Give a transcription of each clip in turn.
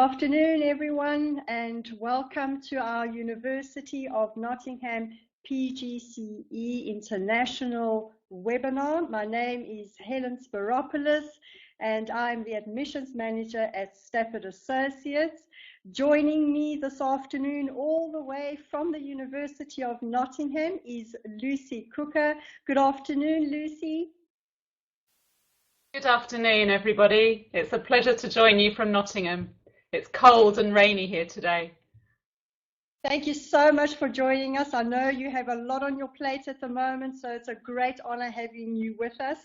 afternoon, everyone, and welcome to our University of Nottingham PGCE International webinar. My name is Helen Spiropoulos, and I'm the Admissions Manager at Stafford Associates. Joining me this afternoon, all the way from the University of Nottingham, is Lucy Cooker. Good afternoon, Lucy. Good afternoon, everybody. It's a pleasure to join you from Nottingham. It's cold and rainy here today. Thank you so much for joining us. I know you have a lot on your plate at the moment, so it's a great honor having you with us.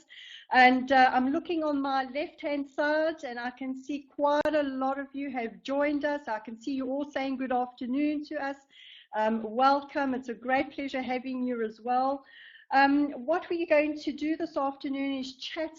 And I'm looking on my left-hand side, and I can see quite a lot of you have joined us. I can see you all saying good afternoon to us. Welcome. It's a great pleasure having you as well. What we're going to do this afternoon is chat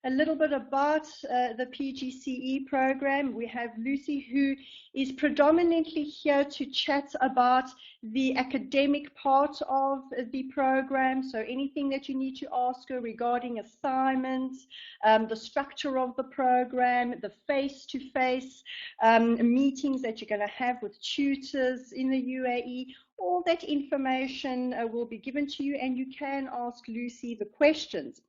a little bit about the PGCE program. We have Lucy, who is predominantly here to chat about the academic part of the program. So anything that you need to ask her regarding assignments, the structure of the program, the face-to-face meetings that you're going to have with tutors in the UAE, all that information will be given to you, and you can ask Lucy the questions.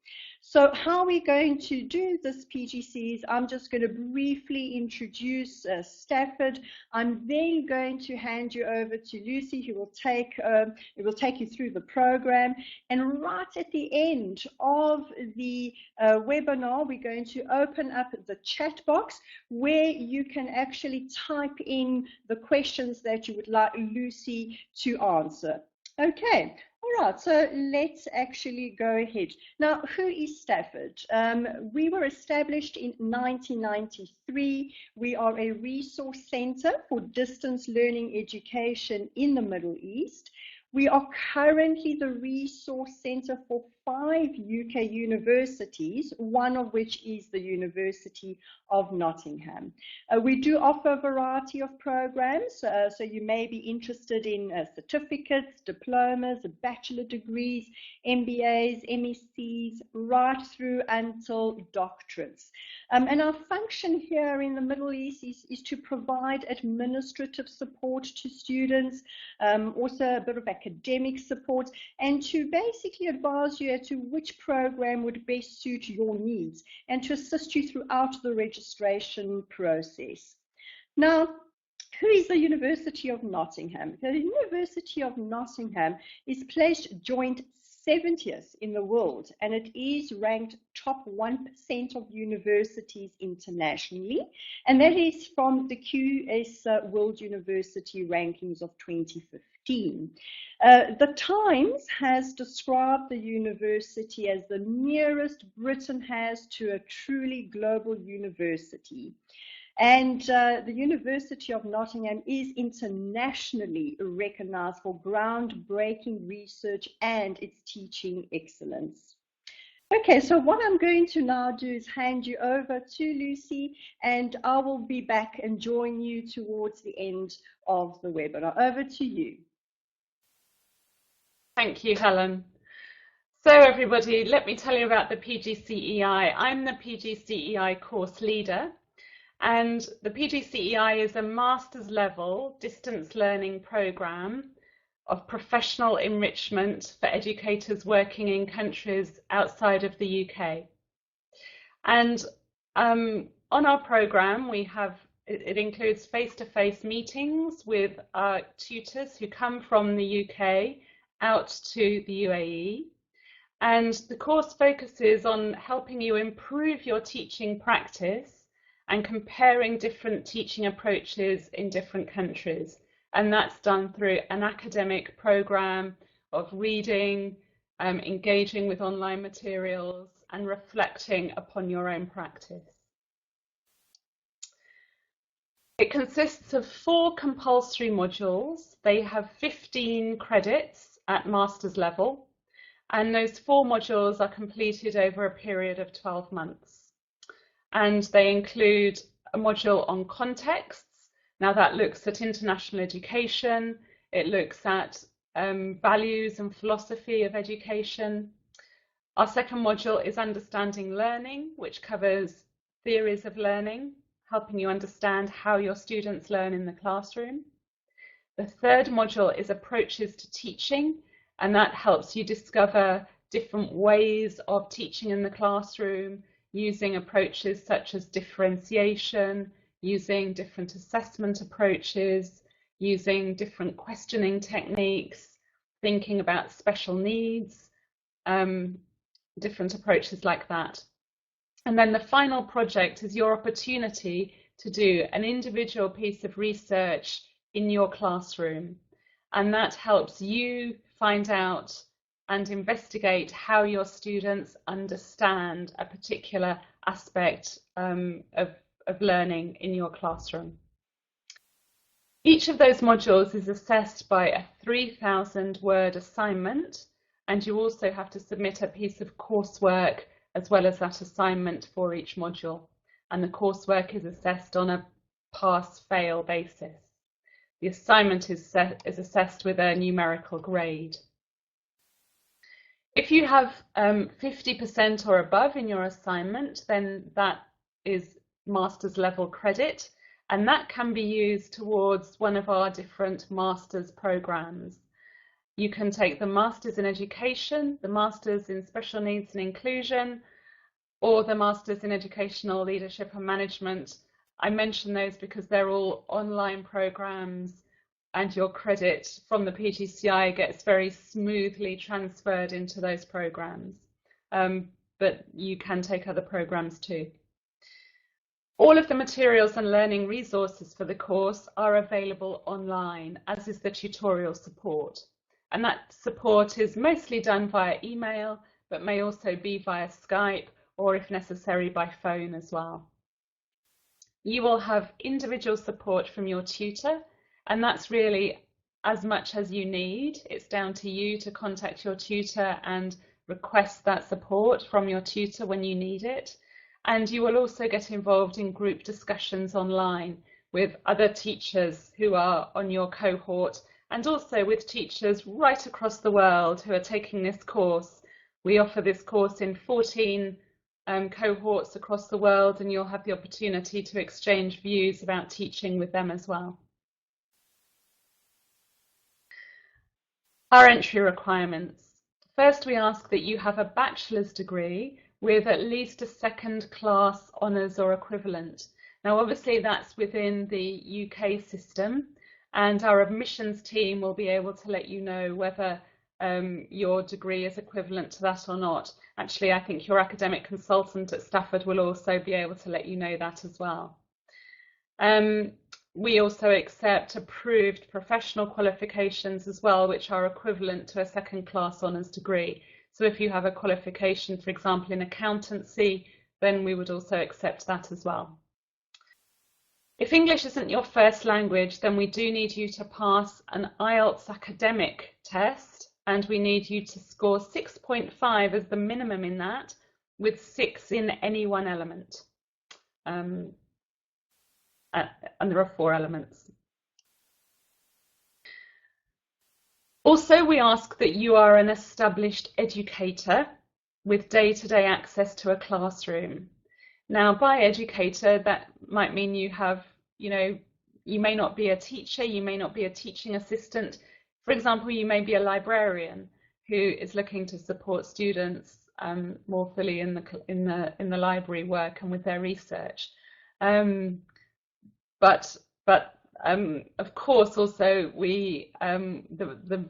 So how we're going to do this PGC is I'm just going to briefly introduce Stafford. I'm then going to hand you over to Lucy, who will take you through the program. And right at the end of the webinar, we're going to open up the chat box where you can actually type in the questions that you would like Lucy to answer. Okay. All right, so let's actually go ahead. Now, who is Stafford? We were established in 1993. We are a resource center for distance learning education in the Middle East. We are currently the resource center for 5 UK universities, one of which is the University of Nottingham. We do offer a variety of programs, so you may be interested in certificates, diplomas, bachelor degrees, MBAs, MScs, right through until doctorates. And our function here in the Middle East is to provide administrative support to students, also a bit of academic support, and to basically advise you as to which program would best suit your needs and to assist you throughout the registration process. Now, who is the University of Nottingham? The University of Nottingham is placed joint 70th in the world, and it is ranked top 1% of universities internationally, and that is from the QS World University Rankings of 2015. The Times has described the university as the nearest Britain has to a truly global university. And the University of Nottingham is internationally recognized for groundbreaking research and its teaching excellence. Okay, so what I'm going to now do is hand you over to Lucy, and I will be back and join you towards the end of the webinar. Over to you. Thank you, Helen. So everybody, let me tell you about the PGCEi. I'm the PGCEi Course Leader. And the PGCEi is a master's level distance learning program of professional enrichment for educators working in countries outside of the UK. And on our program, it includes face-to-face meetings with our tutors who come from the UK out to the UAE. And the course focuses on helping you improve your teaching practice and comparing different teaching approaches in different countries. And that's done through an academic program of reading, engaging with online materials, and reflecting upon your own practice. It consists of 4 compulsory modules. They have 15 credits at master's level, and those 4 modules are completed over a period of 12 months. And they include a module on contexts. Now that looks at international education. It looks at values and philosophy of education. Our second module is understanding learning, which covers theories of learning. helping you understand how your students learn in the classroom. The third module is approaches to teaching, and that helps you discover different ways of teaching in the classroom, using approaches such as differentiation, using different assessment approaches, using different questioning techniques, thinking about special needs, different approaches like that. And then the final project is your opportunity to do an individual piece of research in your classroom. And that helps you find out and investigate how your students understand a particular aspect of learning in your classroom. Each of those modules is assessed by a 3,000-word assignment, and you also have to submit a piece of coursework as well as that assignment for each module. And the coursework is assessed on a pass-fail basis. The assignment is assessed with a numerical grade. If you have 50% or above in your assignment, then that is master's level credit, and that can be used towards one of our different master's programs. You can take the Masters in Education, the Masters in Special Needs and Inclusion, or the Masters in Educational Leadership and Management. I mention those because they're all online programs, and your credit from the PGCEi gets very smoothly transferred into those programs. But you can take other programs too. All of the materials and learning resources for the course are available online, as is the tutorial support. And that support is mostly done via email, but may also be via Skype, or if necessary by phone as well. You will have individual support from your tutor, and that's really as much as you need. It's down to you to contact your tutor and request that support from your tutor when you need it. And you will also get involved in group discussions online with other teachers who are on your cohort, and also with teachers right across the world who are taking this course. We offer this course in 14 cohorts across the world, and you'll have the opportunity to exchange views about teaching with them as well. Our entry requirements. First, we ask that you have a bachelor's degree with at least a second class honours or equivalent. Now, obviously that's within the UK system, and our admissions team will be able to let you know whether your degree is equivalent to that or not. Actually, I think your academic consultant at Stafford will also be able to let you know that as well. We also accept approved professional qualifications as well, which are equivalent to a second class honours degree. So if you have a qualification, for example, in accountancy, then we would also accept that as well. If English isn't your first language, then we do need you to pass an IELTS academic test, and we need you to score 6.5 as the minimum in that, with 6 in any one element. And there are 4 elements. Also, we ask that you are an established educator with day-to-day access to a classroom. Now, by educator, that might mean you have, you may not be a teacher, you may not be a teaching assistant. For example, you may be a librarian who is looking to support students more fully in the library work and with their research. But of course, also the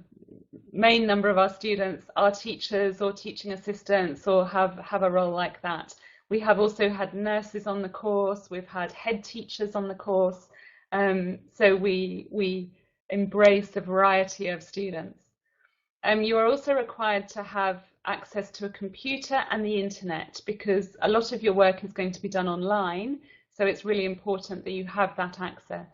main number of our students are teachers or teaching assistants or have a role like that. We have also had nurses on the course. We've had head teachers on the course. So we embrace a variety of students. You are also required to have access to a computer and the internet, because a lot of your work is going to be done online. So it's really important that you have that access.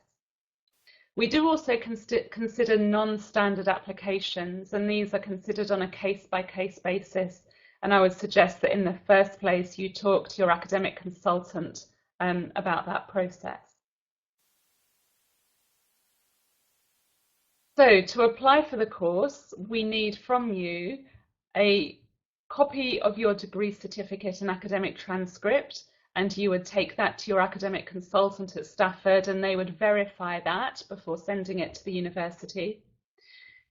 We do also consider non-standard applications, and these are considered on a case-by-case basis. And I would suggest that in the first place, you talk to your academic consultant about that process. So to apply for the course, we need from you a copy of your degree certificate and academic transcript, and you would take that to your academic consultant at Stafford and they would verify that before sending it to the university.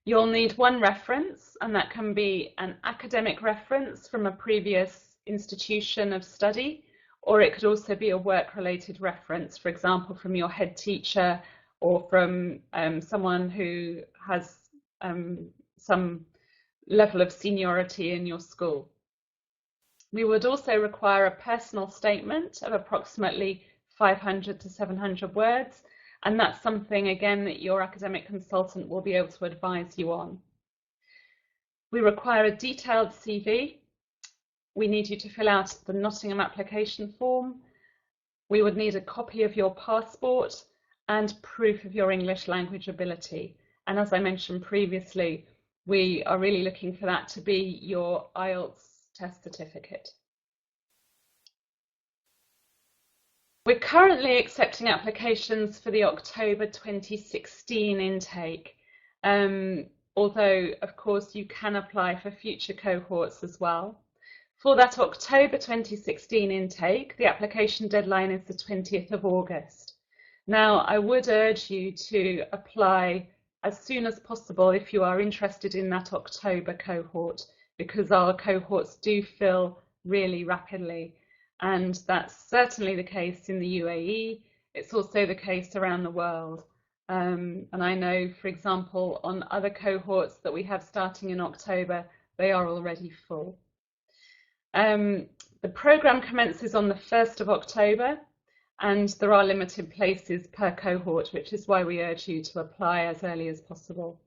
You'll need one reference, and that can be an academic reference from a previous institution of study, or it could also be a work-related reference, for example, from your head teacher or from someone who has some level of seniority in your school. We would also require a personal statement of approximately 500 to 700 words, and that's something, again, that your academic consultant will be able to advise you on. We require a detailed CV. We need you to fill out the Nottingham application form. We would need a copy of your passport and proof of your English language ability. And as I mentioned previously, we are really looking for that to be your IELTS test certificate. We're currently accepting applications for the October 2016 intake, although of course you can apply for future cohorts as well. For that October 2016 intake, the application deadline is the 20th of August. Now, I would urge you to apply as soon as possible if you are interested in that October cohort, because our cohorts do fill really rapidly. And that's certainly the case in the UAE. It's also the case around the world. And I know, for example, on other cohorts that we have starting in October, they are already full. The programme commences on the 1st of October, and there are limited places per cohort, which is why we urge you to apply as early as possible.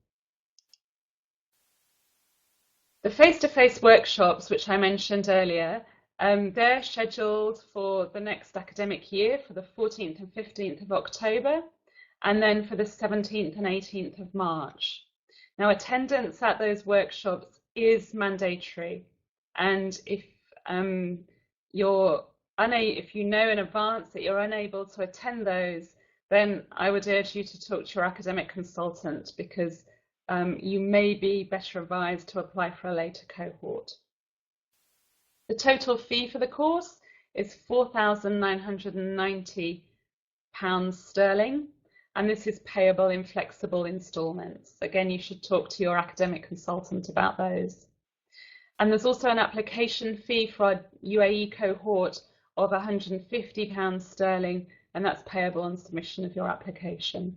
The face-to-face workshops, which I mentioned earlier, they're scheduled for the next academic year for the 14th and 15th of October, and then for the 17th and 18th of March. Now, attendance at those workshops is mandatory, and if you know in advance that you're unable to attend those, then I would urge you to talk to your academic consultant, because you may be better advised to apply for a later cohort. The total fee for the course is £4,990 sterling, and this is payable in flexible instalments. Again, you should talk to your academic consultant about those. And there's also an application fee for our UAE cohort of £150 sterling, and that's payable on submission of your application.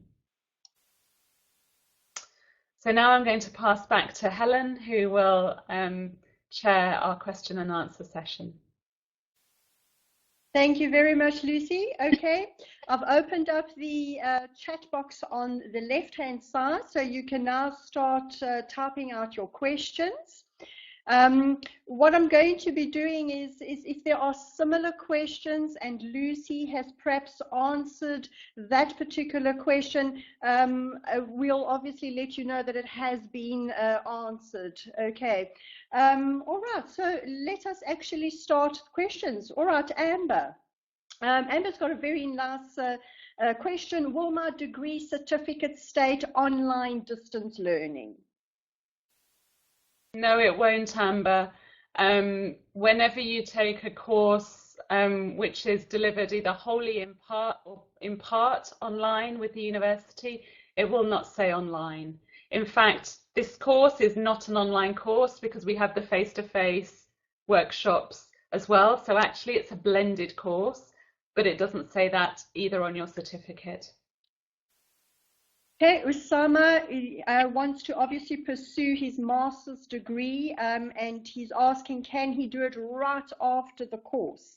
So now I'm going to pass back to Helen, who will chair our question and answer session. Thank you very much, Lucy. Okay, I've opened up the chat box on the left-hand side, so you can now start typing out your questions. What I'm going to be doing is if there are similar questions and Lucy has perhaps answered that particular question, we'll obviously let you know that it has been answered. Okay. All right, so let us actually start questions. All right, Amber. Amber's got a very nice question. Will my degree certificate state online distance learning? No, it won't, Amber. Whenever you take a course which is delivered either wholly in part or in part online with the university, it will not say online. In fact, this course is not an online course because we have the face-to-face workshops as well. So actually it's a blended course, but it doesn't say that either on your certificate. Okay, Usama wants to obviously pursue his master's degree, and he's asking, can he do it right after the course?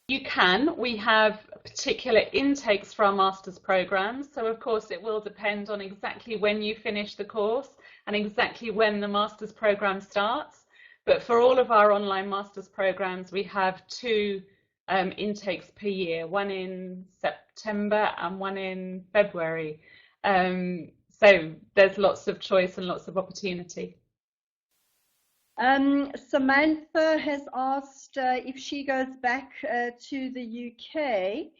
You can. We have particular intakes for our master's programs, so of course it will depend on exactly when you finish the course and exactly when the master's program starts. But for all of our online master's programs, we have two intakes per year, one in September and one in February. So there's lots of choice and lots of opportunity. Samantha has asked if she goes back to the UK,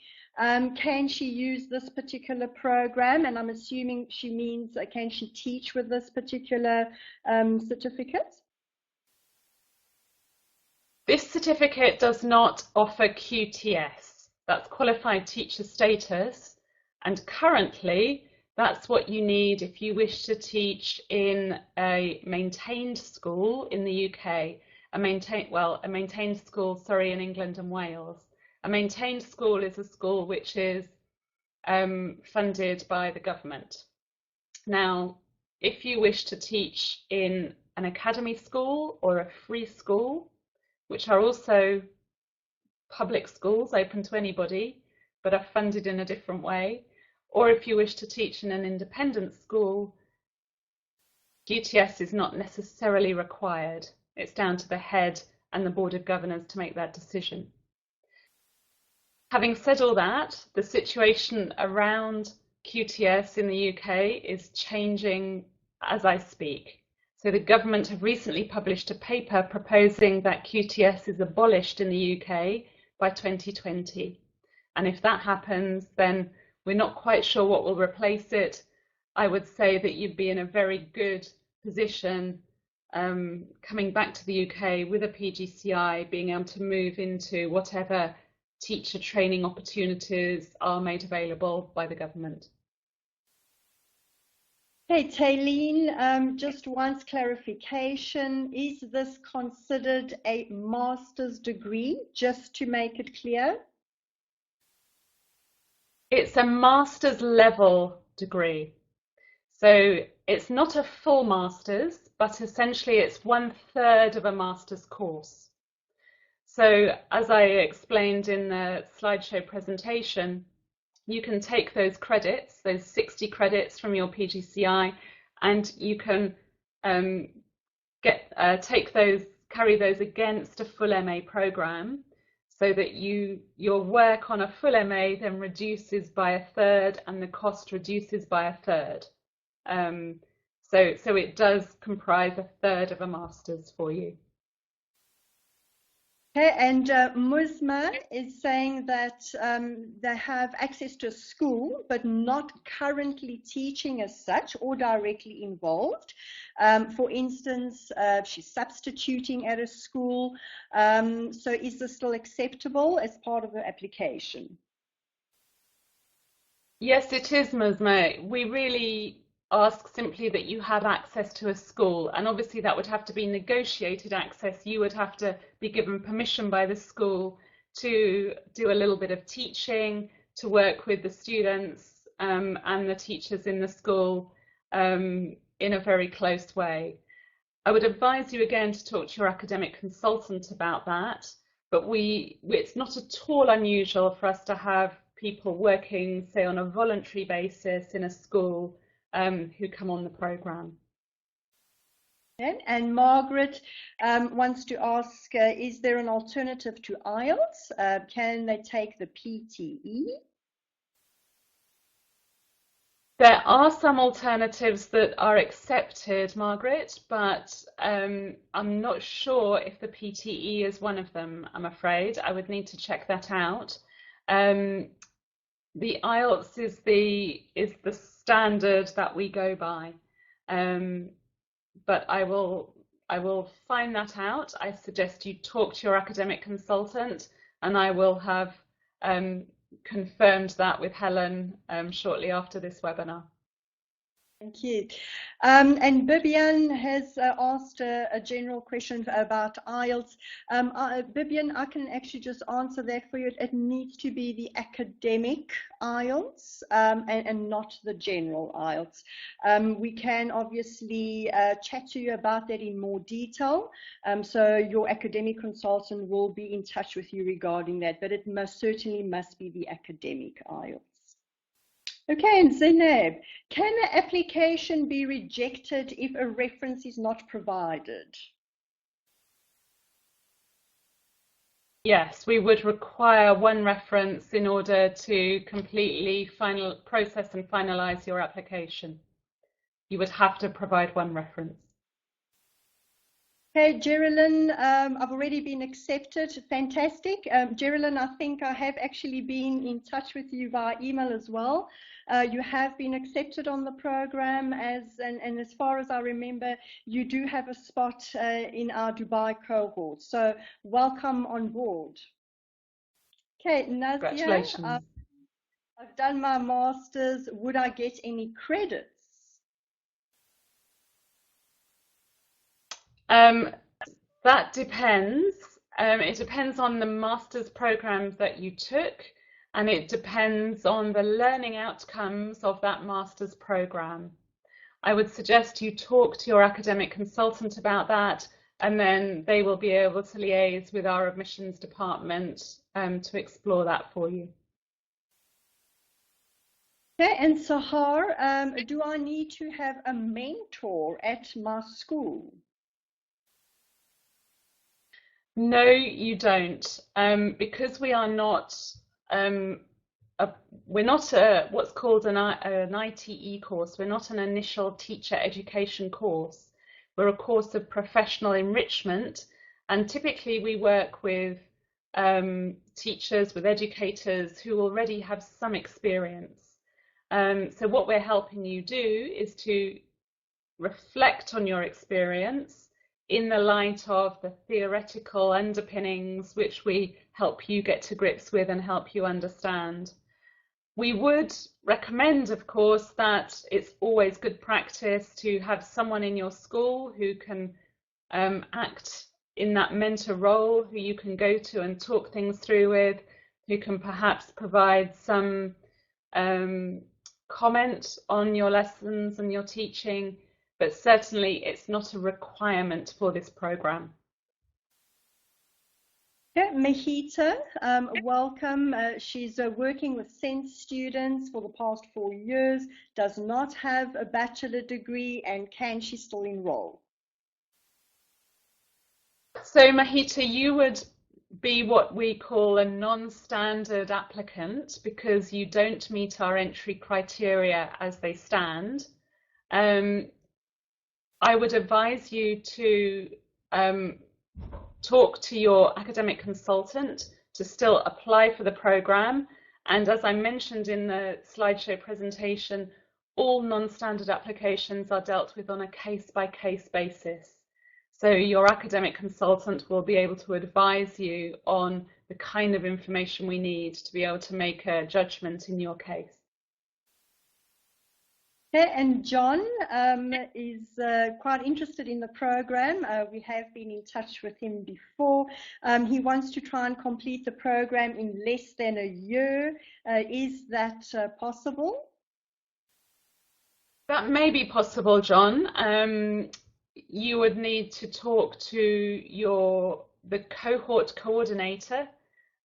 can she use this particular program? And I'm assuming she means can she teach with this particular certificate? This certificate does not offer QTS, that's Qualified Teacher Status, and currently that's what you need if you wish to teach in a maintained school in the UK, a maintained school, sorry, in England and Wales. A maintained school is a school which is funded by the government. Now, if you wish to teach in an academy school or a free school, which are also public schools open to anybody, but are funded in a different way, or if you wish to teach in an independent school, QTS is not necessarily required. It's down to the head and the Board of Governors to make that decision. Having said all that, the situation around QTS in the UK is changing as I speak. So the government have recently published a paper proposing that QTS is abolished in the UK by 2020. And if that happens, then we're not quite sure what will replace it. I would say that you'd be in a very good position coming back to the UK with a PGCEi, being able to move into whatever teacher training opportunities are made available by the government. Hey, Taylene, just once clarification, is this considered a master's degree, just to make it clear? It's a master's level degree. So it's not a full master's, but essentially it's 1/3 of a master's course. So as I explained in the slideshow presentation, you can take those credits, those 60 credits from your PGCEi, and you can carry those against a full MA program, so that your work on a full MA then reduces by 1/3 and the cost reduces by 1/3. So it does comprise 1/3 of a master's for you. Okay, and Musma is saying that they have access to a school, but not currently teaching as such or directly involved. For instance, she's substituting at a school. So is this still acceptable as part of the application? Yes, it is, Musma. We really ask simply that you have access to a school, and obviously that would have to be negotiated access. You would have to be given permission by the school to do a little bit of teaching, to work with the students and the teachers in the school in a very close way. I would advise you again to talk to your academic consultant about that, but it's not at all unusual for us to have people working, say, on a voluntary basis in a school who come on the programme. And Margaret wants to ask, is there an alternative to IELTS? Can they take the PTE? There are some alternatives that are accepted, Margaret, but I'm not sure if the PTE is one of them, I'm afraid. I would need to check that out. The IELTS is the standard that we go by, but I will find that out. I suggest you talk to your academic consultant, and I will have confirmed that with Helen shortly after this webinar. Thank you. And Bibian has asked a general question about IELTS. Bibian, I can actually just answer that for you. It needs to be the academic IELTS and not the general IELTS. We can obviously chat to you about that in more detail. So your academic consultant will be in touch with you regarding that, but it most certainly must be the academic IELTS. Okay, and Zainab, can an application be rejected if a reference is not provided? Yes, we would require one reference in order to completely process and finalise your application. You would have to provide one reference. Okay, Geraldine, I've already been accepted. Fantastic. Geraldine, I think I have actually been in touch with you via email as well. You have been accepted on the program and as far as I remember, you do have a spot in our Dubai cohort. So welcome on board. Okay, Nazia, Congratulations. I've done my master's. Would I get any credits? That depends. It depends on the master's programs that you took, and it depends on the learning outcomes of that master's program. I would suggest you talk to your academic consultant about that, and then they will be able to liaise with our admissions department to explore that for you. Okay, and Sahar, do I need to have a mentor at my school? No, you don't, because we are not. We're not what's called an ITE course. We're not an initial teacher education course. We're a course of professional enrichment, and typically we work with teachers, with educators who already have some experience. So what we're helping you do is to reflect on your experience in the light of the theoretical underpinnings which we help you get to grips with and help you understand. We would recommend, of course, that it's always good practice to have someone in your school who can act in that mentor role, who you can go to and talk things through with, who can perhaps provide some comment on your lessons and your teaching, but certainly it's not a requirement for this program. Yeah, Mahita, welcome. She's working with SENSE students for the past 4 years, does not have a bachelor degree, and can she still enroll? So Mahita, you would be what we call a non-standard applicant because you don't meet our entry criteria as they stand. I would advise you to talk to your academic consultant to still apply for the program. And as I mentioned in the slideshow presentation, all non-standard applications are dealt with on a case-by-case basis. So your academic consultant will be able to advise you on the kind of information we need to be able to make a judgment in your case. Okay, and John is quite interested in the program. We have been in touch with him before. He wants to try and complete the program in less than a year. Is that possible? That may be possible, John. You would need to talk to the cohort coordinator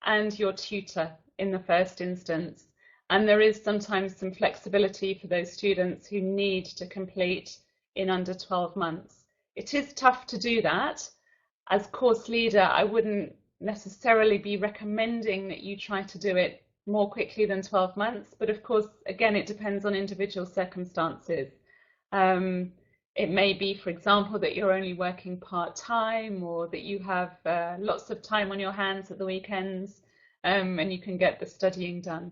and your tutor in the first instance. And there is sometimes some flexibility for those students who need to complete in under 12 months. It is tough to do that. As course leader, I wouldn't necessarily be recommending that you try to do it more quickly than 12 months. But of course, again, it depends on individual circumstances. It may be, for example, that you're only working part-time or that you have lots of time on your hands at the weekends and you can get the studying done.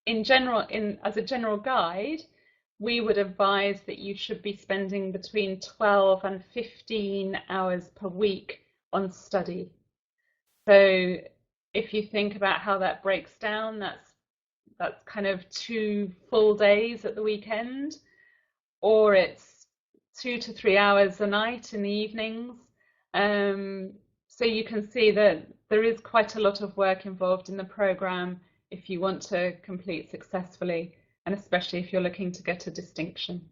In general, as a general guide, we would advise that you should be spending between 12 and 15 hours per week on study. So if you think about how that breaks down, that's kind of 2 full days at the weekend, or it's 2 to 3 hours a night in the evenings. So you can see that there is quite a lot of work involved in the program if you want to complete successfully, and especially if you're looking to get a distinction.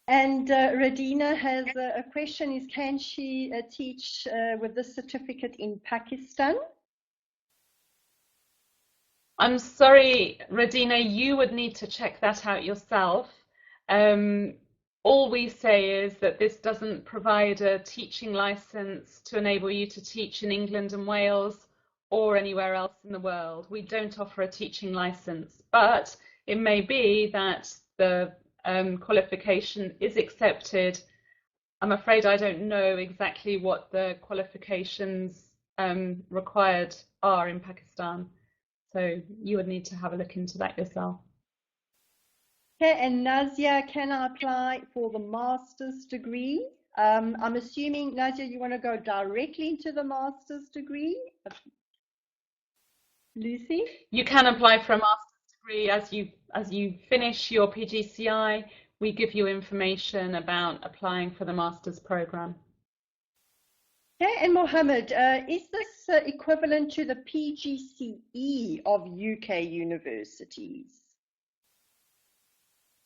And Radina has a question, is can she teach with this certificate in Pakistan? I'm sorry, Radina, you would need to check that out yourself. All we say is that this doesn't provide a teaching license to enable you to teach in England and Wales or anywhere else in the world. We don't offer a teaching license, but it may be that the qualification is accepted I'm afraid I don't know exactly what the qualifications required are in Pakistan. So you would need to have a look into that yourself. Okay, and Nazia, can I apply for the master's degree? I'm assuming, Nazia, you want to go directly into the master's degree? Lucy? You can apply for a master's degree as you finish your PGCI. We give you information about applying for the master's program. Okay, and Mohammed, is this equivalent to the PGCE of UK universities?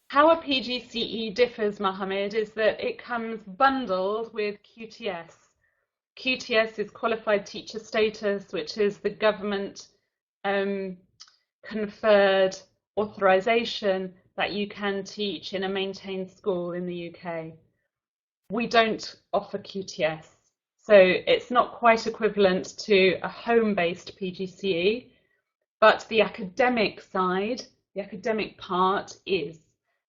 How a PGCE differs, Mohammed, is that it comes bundled with QTS. QTS is Qualified Teacher Status, which is the government conferred authorization that you can teach in a maintained school in the UK. We don't offer QTS, so it's not quite equivalent to a home-based PGCE, but the academic side, the academic part is.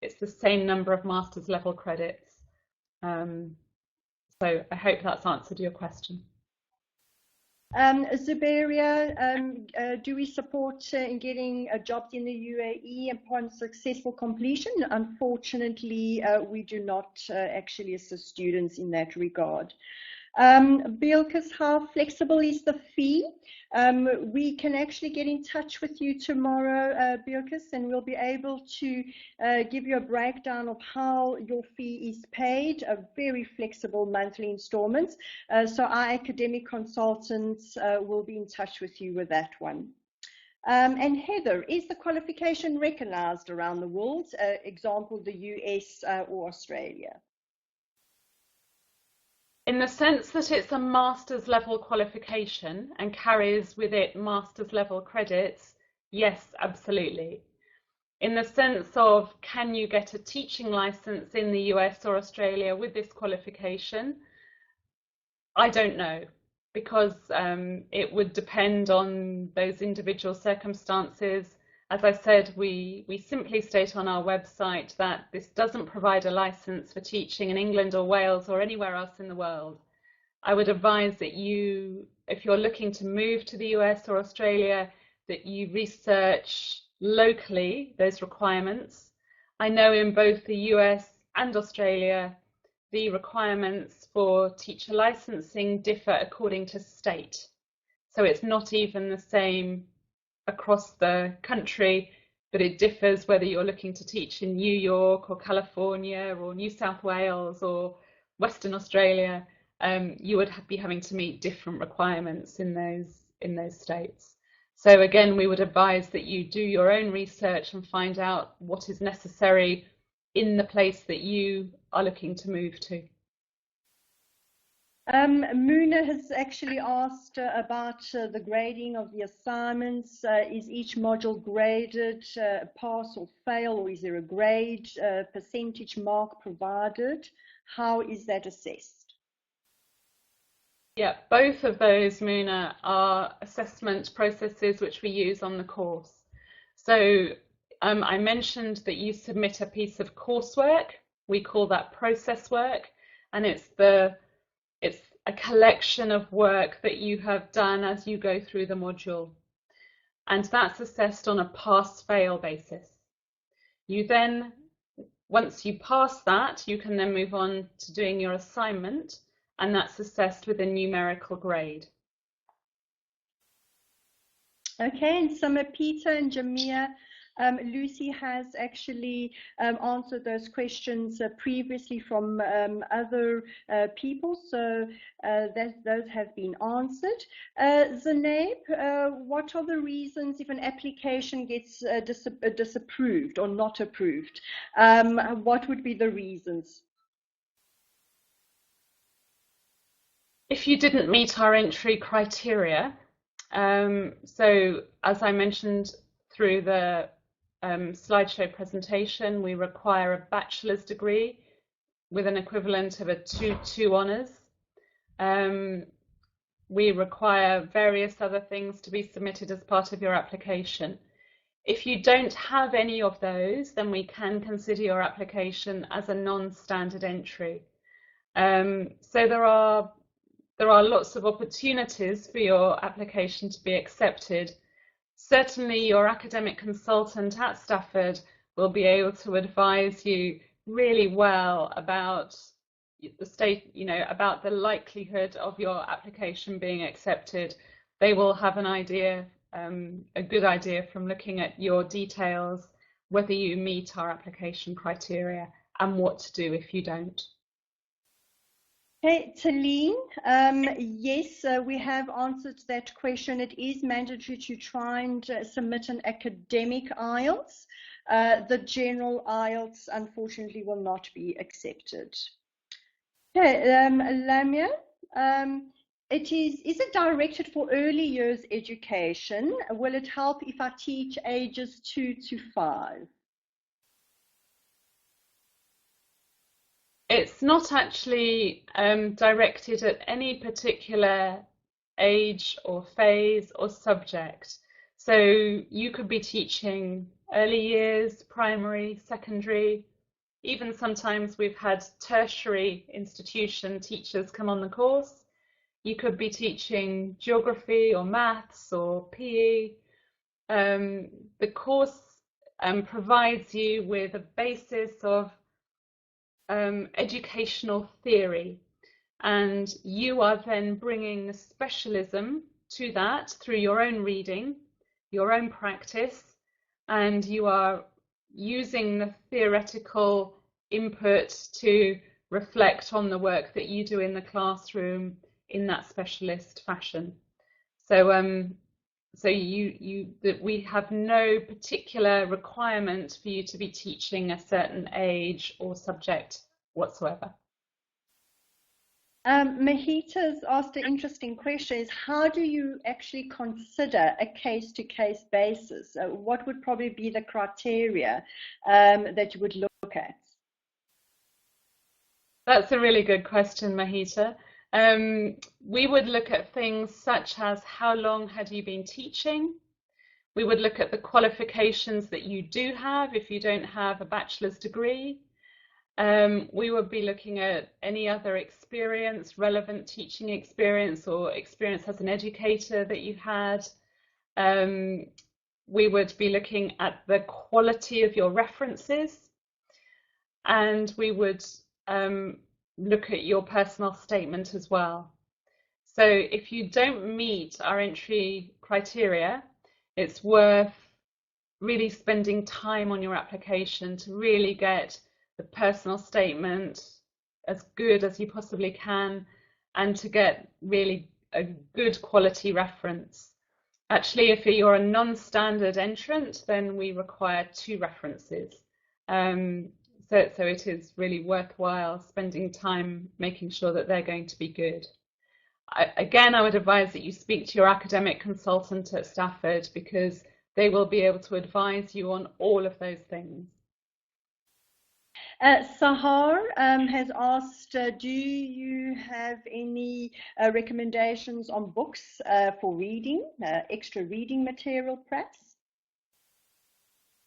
It's the same number of master's level credits. So I hope that's answered your question. Zubaria, do we support in getting jobs in the UAE upon successful completion? Unfortunately, we do not actually assist students in that regard. Bilkis, how flexible is the fee? We can actually get in touch with you tomorrow, Bilkis, and we'll be able to give you a breakdown of how your fee is paid, a very flexible monthly installments. So our academic consultants will be in touch with you with that one. And Heather, is the qualification recognized around the world, example, the US or Australia? In the sense that it's a master's level qualification and carries with it master's level credits, yes, absolutely. In the sense of, can you get a teaching license in the US or Australia with this qualification? I don't know, because it would depend on those individual circumstances. As I said, we simply state on our website that this doesn't provide a license for teaching in England or Wales or anywhere else in the world. I would advise that you, if you're looking to move to the US or Australia, that you research locally those requirements. I know in both the US and Australia, the requirements for teacher licensing differ according to state. So it's not even the same across the country, but it differs whether you're looking to teach in New York or California or New South Wales or Western Australia. You would be having to meet different requirements in those states. So again, we would advise that you do your own research and find out what is necessary in the place that you are looking to move to. Muna has actually asked about the grading of the assignments. Is each module graded pass or fail, or is there a grade percentage mark provided? How is that assessed? Yeah, both of those, Muna, are assessment processes which we use on the course. So I mentioned that you submit a piece of coursework. We call that process work, and it's a collection of work that you have done as you go through the module. And that's assessed on a pass-fail basis. You then, once you pass that, you can then move on to doing your assignment, and that's assessed with a numerical grade. Okay, and Summer, Peter and Jamia, Lucy has actually answered those questions previously from other people, so those have been answered. Zainab, what are the reasons if an application gets disapproved or not approved? What would be the reasons? If you didn't meet our entry criteria, so as I mentioned through the slideshow presentation, we require a bachelor's degree with an equivalent of a 2-2 honours. We require various other things to be submitted as part of your application. If you don't have any of those, then we can consider your application as a non-standard entry. So there are lots of opportunities for your application to be accepted. Certainly your academic consultant at Stafford will be able to advise you really well about the state, about the likelihood of your application being accepted. They will have an idea, a good idea from looking at your details, whether you meet our application criteria and what to do if you don't. Okay, Talene, yes, we have answered that question. It is mandatory to try and submit an academic IELTS. The general IELTS, unfortunately, will not be accepted. Okay, Lamia, is it directed for early years education? Will it help if I teach ages 2 to 5? It's not actually directed at any particular age or phase or subject. So you could be teaching early years, primary, secondary, even sometimes we've had tertiary institution teachers come on the course. You could be teaching geography or maths or PE. The course provides you with a basis of educational theory, and you are then bringing the specialism to that through your own reading, your own practice, and you are using the theoretical input to reflect on the work that you do in the classroom in that specialist fashion. So we have no particular requirement for you to be teaching a certain age or subject whatsoever. Mahita's asked an interesting question, is how do you actually consider a case-to-case basis? What would probably be the criteria that you would look at? That's a really good question, Mahita. We would look at things such as how long had you been teaching? We would look at the qualifications that you do have if you don't have a bachelor's degree. We would be looking at any other experience, relevant teaching experience or experience as an educator that you've had. We would be looking at the quality of your references, and we would look at your personal statement as well. So if you don't meet our entry criteria, it's worth really spending time on your application to really get the personal statement as good as you possibly can and to get really a good quality reference. Actually, if you're a non-standard entrant, then we require 2 references. So it is really worthwhile spending time making sure that they're going to be good. Again, I would advise that you speak to your academic consultant at Stafford because they will be able to advise you on all of those things. Sahar has asked, do you have any recommendations on books for reading, extra reading material perhaps?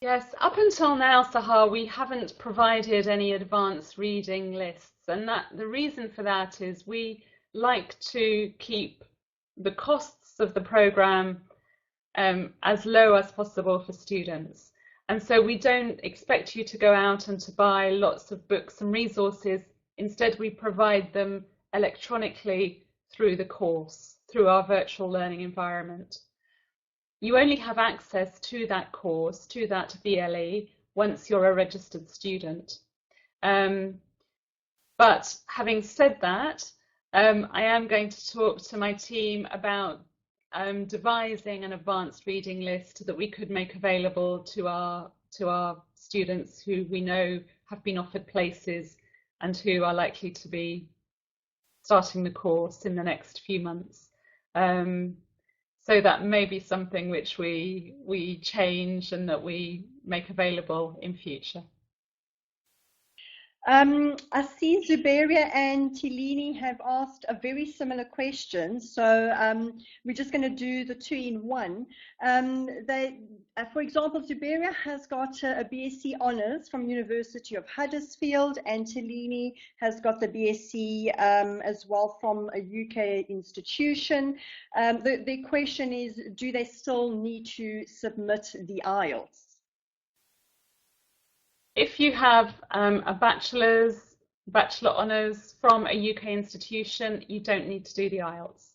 Yes, up until now, Sahar, we haven't provided any advanced reading lists, and the reason for that is we like to keep the costs of the programme as low as possible for students. And so we don't expect you to go out and to buy lots of books and resources. Instead, we provide them electronically through the course, through our virtual learning environment. You only have access to that course, to that VLE, once you're a registered student. But having said that, I am going to talk to my team about devising an advanced reading list that we could make available to our students who we know have been offered places and who are likely to be starting the course in the next few months. So that may be something which we change and that we make available in future. I see Zuberia and Tilini have asked a very similar question, so we're just going to do the two in one. For example, Zuberia has got a BSc Honours from University of Huddersfield, and Tilini has got the BSc as well from a UK institution. The question is, do they still need to submit the IELTS? If you have a bachelor honours from a UK institution, you don't need to do the IELTS.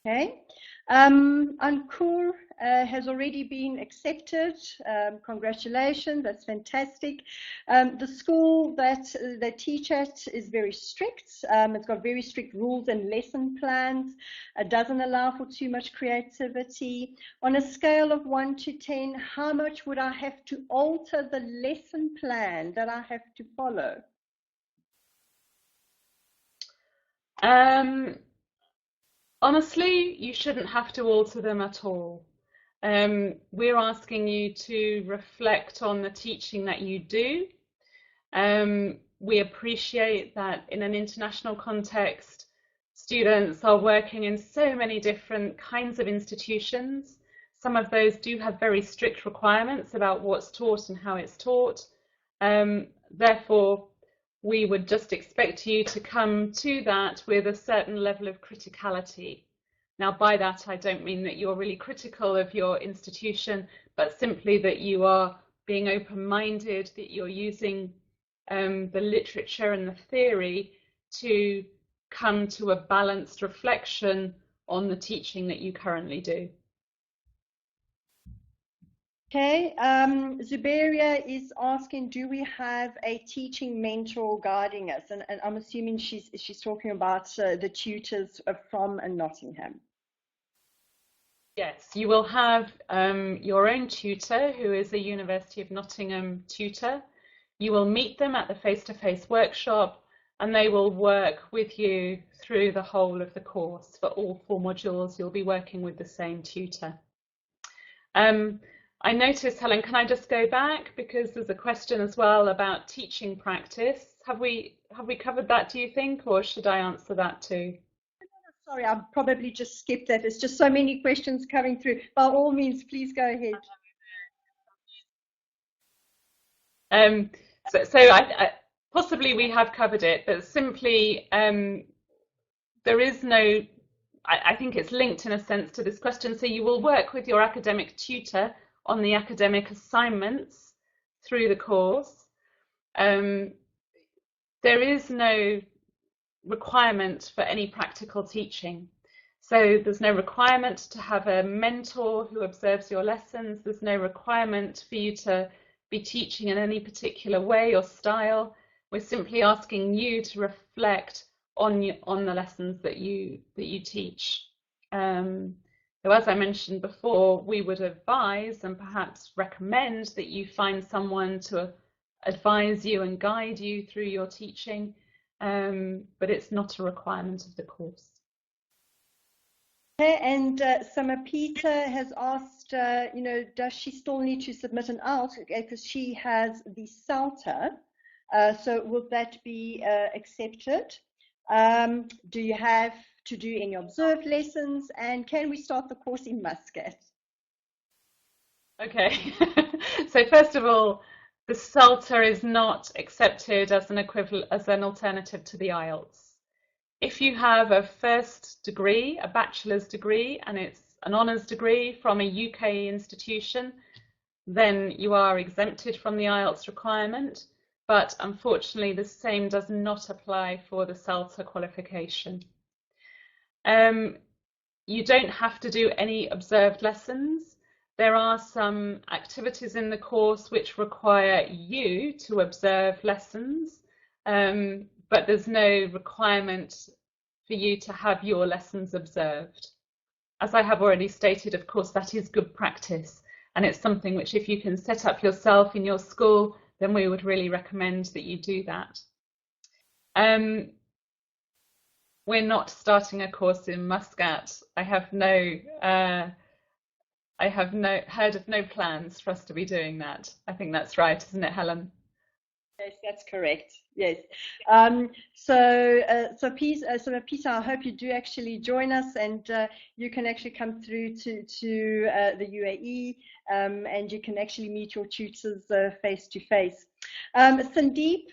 Okay. Ankur has already been accepted. Congratulations, that's fantastic. The school that they teach at is very strict. It's got very strict rules and lesson plans. It doesn't allow for too much creativity. On a scale of 1 to 10, how much would I have to alter the lesson plan that I have to follow? Honestly, you shouldn't have to alter them at all. We're asking you to reflect on the teaching that you do. We appreciate that in an international context, students are working in so many different kinds of institutions. Some of those do have very strict requirements about what's taught and how it's taught. Therefore, we would just expect you to come to that with a certain level of criticality. Now, by that, I don't mean that you're really critical of your institution, but simply that you are being open-minded, that you're using the literature and the theory to come to a balanced reflection on the teaching that you currently do. Okay, Zuberia is asking, do we have a teaching mentor guiding us? And I'm assuming she's talking about the tutors from Nottingham. Yes, you will have your own tutor who is a University of Nottingham tutor. You will meet them at the face-to-face workshop, and they will work with you through the whole of the course. For all 4 modules, you'll be working with the same tutor. I noticed, Helen, can I just go back, because there's a question as well about teaching practice. Have we covered that, do you think, or should I answer that too? Sorry, I'll probably just skip that. There's just so many questions coming through. By all means, please go ahead. So possibly we have covered it, but simply there is no, I think it's linked in a sense to this question. So you will work with your academic tutor on the academic assignments through the course. There is no requirement for any practical teaching. So there's no requirement to have a mentor who observes your lessons. There's no requirement for you to be teaching in any particular way or style. We're simply asking you to reflect on the lessons that you teach. So as I mentioned before, we would advise and perhaps recommend that you find someone to advise you and guide you through your teaching, but it's not a requirement of the course. Okay, and Summer Peter has asked, does she still need to submit an IELTS because she has the CELTA? So will that be accepted? Do you have to do any observed lessons, and can we start the course in Muscat? Okay, so first of all, the CELTA is not accepted as an alternative to the IELTS. If you have a first degree, a bachelor's degree, and it's an honours degree from a UK institution, then you are exempted from the IELTS requirement. But unfortunately, the same does not apply for the CELTA qualification. You don't have to do any observed lessons. There are some activities in the course which require you to observe lessons, but there's no requirement for you to have your lessons observed. As I have already stated, of course, that is good practice, and it's something which, if you can set up yourself in your school, then we would really recommend that you do that. We're not starting a course in Muscat. I have no I have heard of no plans for us to be doing that. I think that's right, isn't it, Helen? Yes, that's correct. Yes. So Peter, I hope you do actually join us, and you can actually come through to the UAE, and you can actually meet your tutors face to face. Sandeep,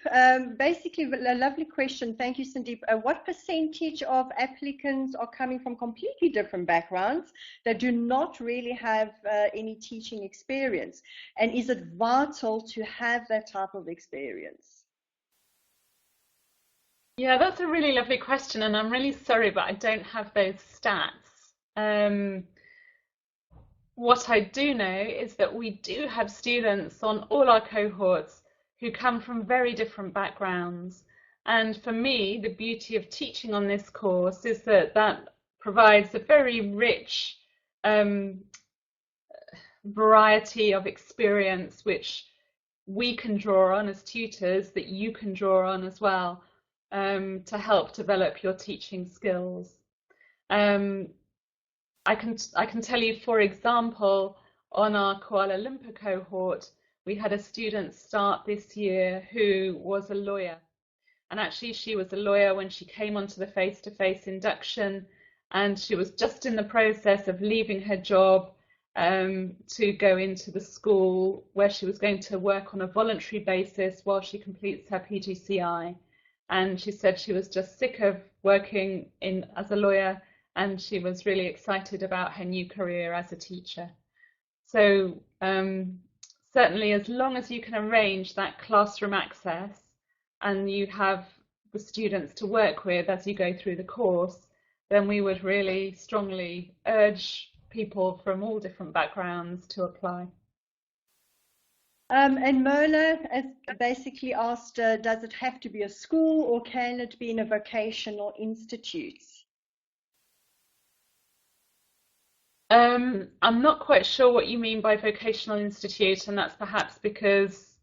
basically a lovely question. Thank you, Sandeep. What percentage of applicants are coming from completely different backgrounds that do not really have any teaching experience? And is it vital to have that type of experience? Yeah, that's a really lovely question, and I'm really sorry, but I don't have those stats. What I do know is that we do have students on all our cohorts who come from very different backgrounds. And for me, the beauty of teaching on this course is that that provides a very rich variety of experience which we can draw on as tutors, that you can draw on as well, to help develop your teaching skills. I can tell you, for example, on our Kuala Lumpur cohort, we had a student start this year who was a lawyer. And actually, she was a lawyer when she came onto the face-to-face induction, and she was just in the process of leaving her job to go into the school where she was going to work on a voluntary basis while she completes her PGCEi. And she said she was just sick of working as a lawyer, and she was really excited about her new career as a teacher. So certainly, as long as you can arrange that classroom access and you have the students to work with as you go through the course, then we would really strongly urge people from all different backgrounds to apply. And Mona has basically asked, does it have to be a school or can it be in a vocational institute? I'm not quite sure what you mean by vocational institute, and that's perhaps because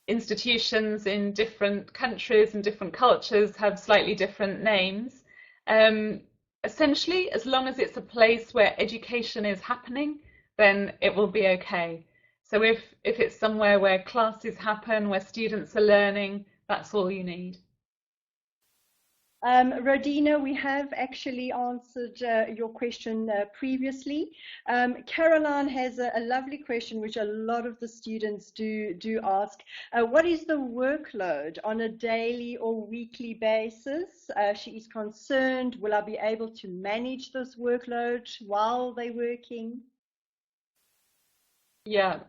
institutions in different countries and different cultures have slightly different names. Essentially, as long as it's a place where education is happening, then it will be okay. So if it's somewhere where classes happen, where students are learning, that's all you need. Rodina, we have actually answered your question previously. Caroline has a lovely question, which a lot of the students do ask. What is the workload on a daily or weekly basis? She is concerned, will I be able to manage this workload while they're working? Yeah,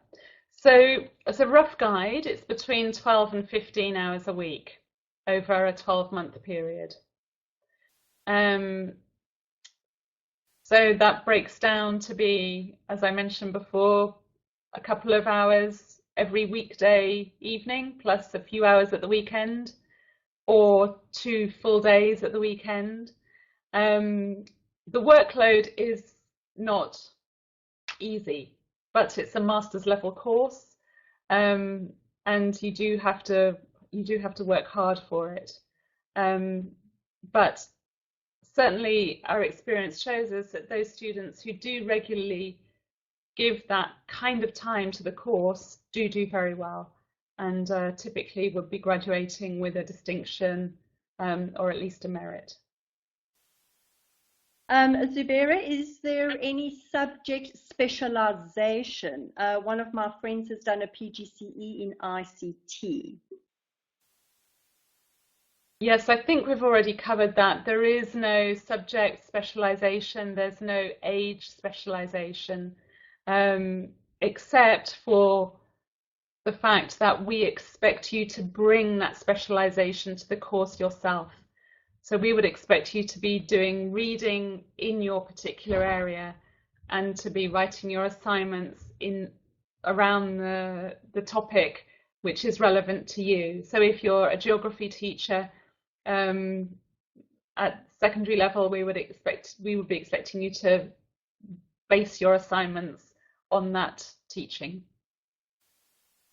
so as a rough guide, it's between 12 and 15 hours a week over a 12-month period. So that breaks down to be, as I mentioned before, a couple of hours every weekday evening, plus a few hours at the weekend, or 2 full days at the weekend. The workload is not easy, but it's a master's level course, and you do have to work hard for it. But certainly our experience shows us that those students who do regularly give that kind of time to the course do very well, and typically would be graduating with a distinction or at least a merit. Zubaira, is there any subject specialization? One of my friends has done a PGCE in ICT. Yes, I think we've already covered that. There is no subject specialization, there's no age specialization, except for the fact that we expect you to bring that specialization to the course yourself. So we would expect you to be doing reading in your particular area and to be writing your assignments around the topic which is relevant to you. So if you're a geography teacher, at secondary level, we would be expecting you to base your assignments on that teaching.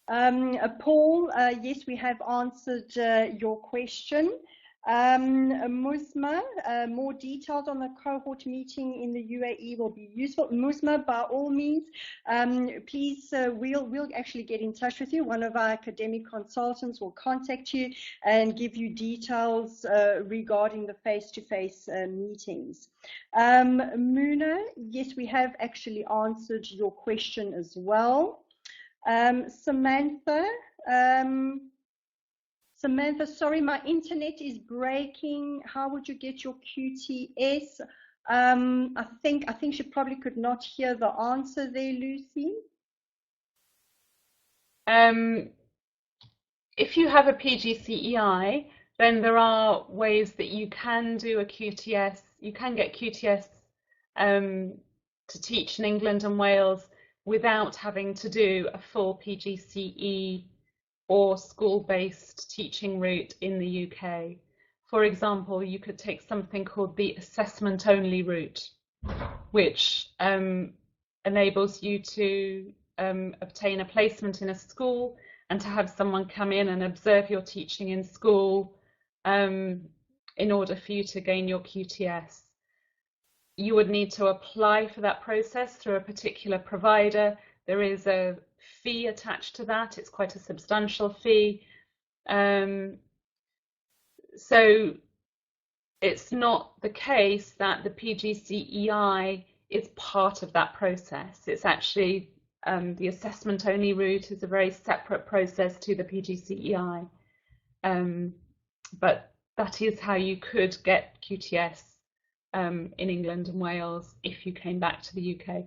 Paul, yes, we have answered your question. Musma, more details on the cohort meeting in the UAE will be useful. Musma, by all means, please, we'll actually get in touch with you. One of our academic consultants will contact you and give you details regarding the face-to-face meetings. Muna, yes, we have actually answered your question as well. Samantha, Samantha, sorry, my internet is breaking. How would you get your QTS? I think she probably could not hear the answer there, Lucy. If you have a PGCEi, then there are ways that you can do a QTS. You can get QTS to teach in England and Wales without having to do a full PGCE or school-based teaching route in the UK. For example, you could take something called the assessment-only route, which enables you to obtain a placement in a school and to have someone come in and observe your teaching in school in order for you to gain your QTS. You would need to apply for that process through a particular provider. There is a fee attached to that. It's quite a substantial fee. So it's not the case that the PGCEi is part of that process. It's actually the assessment-only route is a very separate process to the PGCEi. But that is how you could get QTS in England and Wales if you came back to the UK.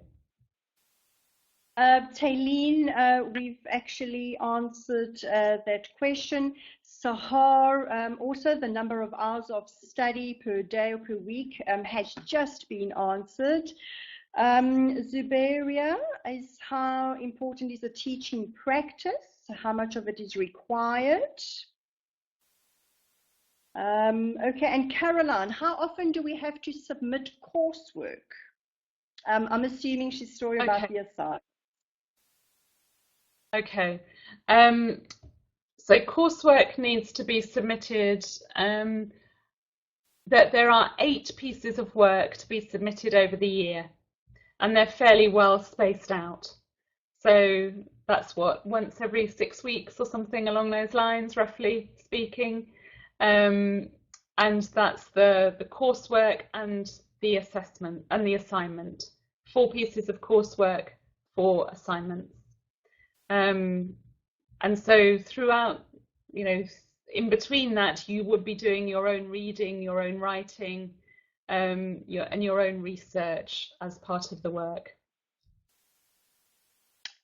Taylene, we've actually answered that question. Sahar, also the number of hours of study per day or per week has just been answered. Zuberia is how important is the teaching practice? How much of it is required? Okay, and Caroline, how often do we have to submit coursework? I'm assuming she's talking about the assignment. Okay, so coursework needs to be submitted. That there are 8 pieces of work to be submitted over the year, and they're fairly well spaced out. So that's what, once every 6 weeks or something along those lines, roughly speaking. And that's the coursework and the assessment and the assignment. 4 pieces of coursework, 4 assignments. And so throughout, you know, in between that, you would be doing your own reading, your own writing, and your own research as part of the work.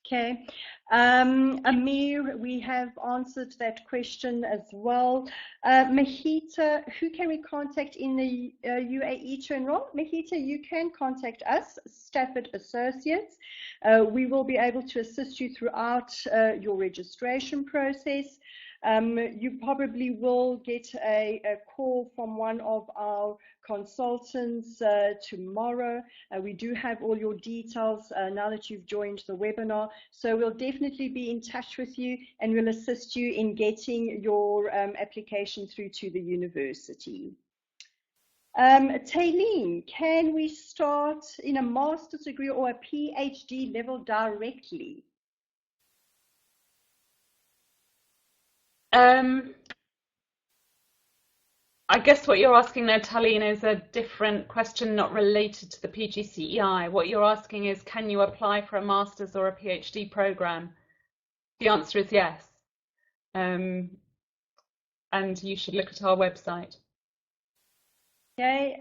Okay, Amir, we have answered that question as well. Mahita, who can we contact in the UAE to enroll? Mahita, you can contact us, Stafford Associates. We will be able to assist you throughout your registration process. You probably will get a call from one of our consultants tomorrow. We do have all your details now that you've joined the webinar, so we'll definitely be in touch with you and we'll assist you in getting your application through to the university. Taylene, can we start in a master's degree or a PhD level directly? I guess what you're asking there, Taline, is a different question, not related to the PGCEi. What you're asking is, can you apply for a master's or a PhD program? The answer is yes. And you should look at our website. Okay.